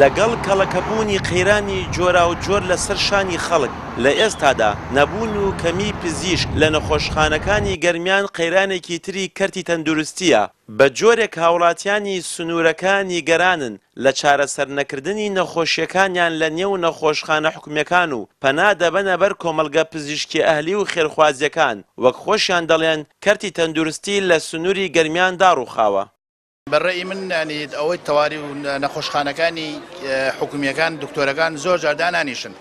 لەگەڵ کەڵەکەبوونی قەیرانی جۆرا و جۆر لەسەر شانی خەڵک لە ئێستادا نەبوون و کەمی پزیشک لە نەخۆشخانەکانی گەرمیان قەیرانێکی تری کەرتی تەندروستیە بە جۆرێک هاوڵاتیانی سنوورەکانی گەرانن لە چارەسەر نەکردنی نەخۆشیەکانیان لە نێو نەخۆشخانە حکومیەکان و پەنا دەبەنە بەر کۆمەلگە پزیشکی ئەهلی و خێرخوازیەکان وەک خۆشیان دەڵێن کەرتی تەندروستی لە سنووری گەرمیان داڕوخاوە. بەڕێی من ینی ئەوەی تەواوی و نەخۆشخانەکانی حکومیەکان دکتۆرەکان زۆر جار دانانیشن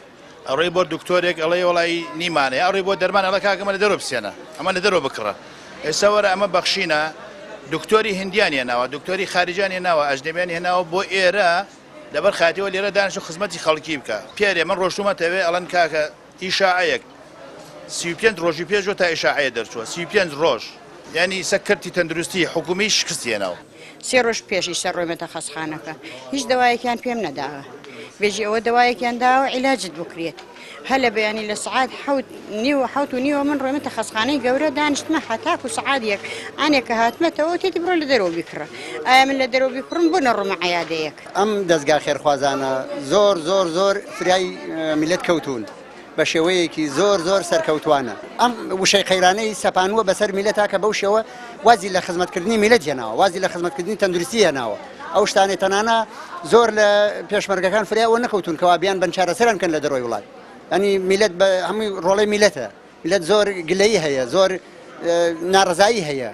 ئەڕێی بۆ دکتۆرێک ئەڵێ وڵی نیمانێ ئەڕێی بۆ دەرمان ئەڵە کاکەمە لە دەرۆ بسێنە ئەمە لە دەرۆ بکڕە ئێستا وەرە ئەمە بەخشینە دکتۆری هندیانیە ناوە دکتۆری خارجیانی ناوە ئەژنەبیانی هێناوە بۆ ئێرە لەبەر خاتیەوە لێرە دانیش و خزمەتی خەڵکی بکە پێرێ من ڕۆژتومەتەوێ ئەڵەن کاکە ئیشاعەیەک 35 ڕۆژی پێشوە تا ئیشاعەیە دەرچووە 35 ڕۆژ ینی سەکەرتی تەندروستی حکومی شکستێنەوە 3 ڕۆژ پێشی سەر ڕۆیمەتە خەسخانەکە هیچ دەوایەکیان پێم نەداوە بێژی ئەوە دەوایەکیان داوە عیلاجت بکرێت هەلە بەیانی لە سعات حوت و نیوە من ڕۆیمەتە خەسخانەی گەورە دانیشتمە هەتاک و سعادێک ئانێکە هاتمەتەوە تێتی بڕۆ لە دەرەوە بیکڕە ئایا من لە دەرەوە بیکڕم بۆ نەڕۆمە عیادەیەک ئەم دەستگا خێرخوازانە زۆر زۆر زۆر فریای میلەت کەوتون بە شێوەیەکی زۆر زۆر سەرکەوتوانە ئەم وشەی قەیرانەی سەپانووە بەسەر میلەت کە بەو شێوە وازی لە خزمەتکردنی میلەت هێناوە وازی لە خزمەتکردنی تەندروستی هێناوە ئەو شتانەی تەنانە زۆر لە پێشمەرگەکان فریاوە نەکەوتون کەوا بیان بەن چارەسەران کەن لە دەرۆی وڵات ئەنی میلەت بە هەمووی ڕۆڵەی میلەتە میلەت زۆر گلەیی هەیە زۆر ناڕزایی هەیە.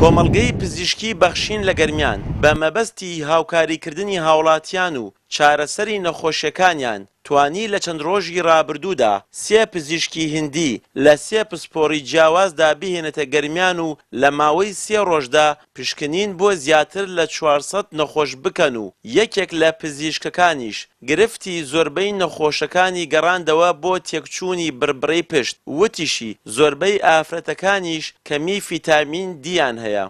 کۆمەڵگەی پزیشکی بەخشین لە گەرمیان بە مەبەستی هاوکاریکردنی هاوڵاتیان و چارەسەری نەخۆشیەکانیان توانی لە چەند ڕۆژی ڕابردوودا 3 پزیشکی هندی لە 3 پسپۆڕی جیاوازدا بهێنێتە گەرمیان و لە ماوەی 3 ڕۆژدا پشکنین بۆ زیاتر لە 400 نەخۆش بکەن و یەکێک لە پزیشکەکانیش گرفتی زۆربەی نەخۆشەکانی گەڕاندەوە بۆ تێکچوونی بربڕەی پشت وتیشی زۆربەی ئافرەتەکانیش کەمی فیتامین دییان هەیە.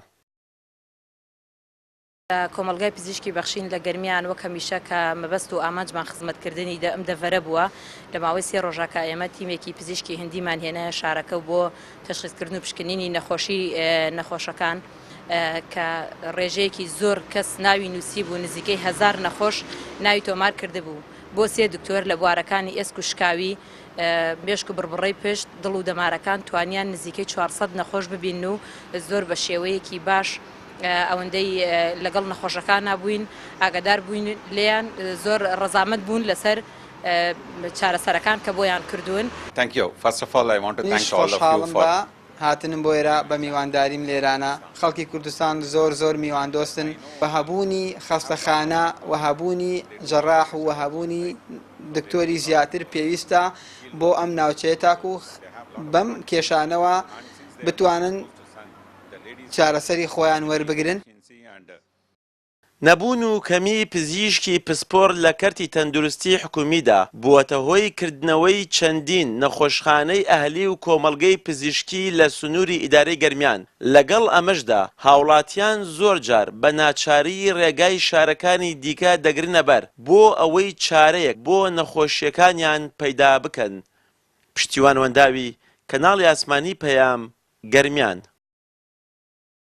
کۆمەلگای پزیشکی بەخشین لە گەرمیان وەک هەمیشە کە مەبەست و ئامانجمان خزمەتکردنی ئەم دەڤەرە بووە لە ماوەی 3 ڕۆژەکە ئێمە تیمێکی پزیشکی هندیمان هێنایە شارەکە بۆ تەشخیصکردن و پشکنینی نەخۆشەکان کە ڕێژەیەکی زۆر کەس ناوی نووسی بوو نزیکەی 1000 نەخۆش ناوی تۆمار کرده بوو بۆ 3 دکتۆر لە بوارەکانی ئێسک و شکاوی مێشک و بربڕەی پشت دڵ و دەمارەکان توانیان نزیکەی 400 نەخۆش ببین و زۆر بە شێوەیەکی باش ئەوەندەی لەگەڵ نەخۆشەکان نبووین ئاگادار بووین لێیان زۆر ڕەزامەت بوون لەسەر چارەسەرەکان کە بۆیان کردوون. هاتنم بۆ ئێرە بە میوانداریم لێرانە خەڵکی کوردستان زۆر زۆر میوان دۆستن بە هەبوونی خەستەخانە و هەبوونی جەڕاح و هەبوونی دکتۆری زیاتر پێویستە بۆ ئەم ناوچەیە تاکو بەم کێشانەوە بتوانن چارەسەری خۆیان وەربگرن. نەبوون و کەمی پزیشکی پسپۆر لە کەرتی تەندروستی حکومیدا بووەتە هۆی کردنەوەی چەندین نەخۆشخانەی ئەهلی و کۆمەڵگەی پزیشکی لە سنووری ئیدارەی گەرمیان لەگەڵ ئەمەشدا هاوڵاتیان زۆر جار بە ناچاری ڕێگای شارەکانی دیکە دەگرنە بەر بۆ ئەوەی چارەیەک بۆ نەخۆشیەکانیان پەیدا بکەن. پشتیوان وەنداوی کەناڵی ئاسمانی پەیام گەرمیان.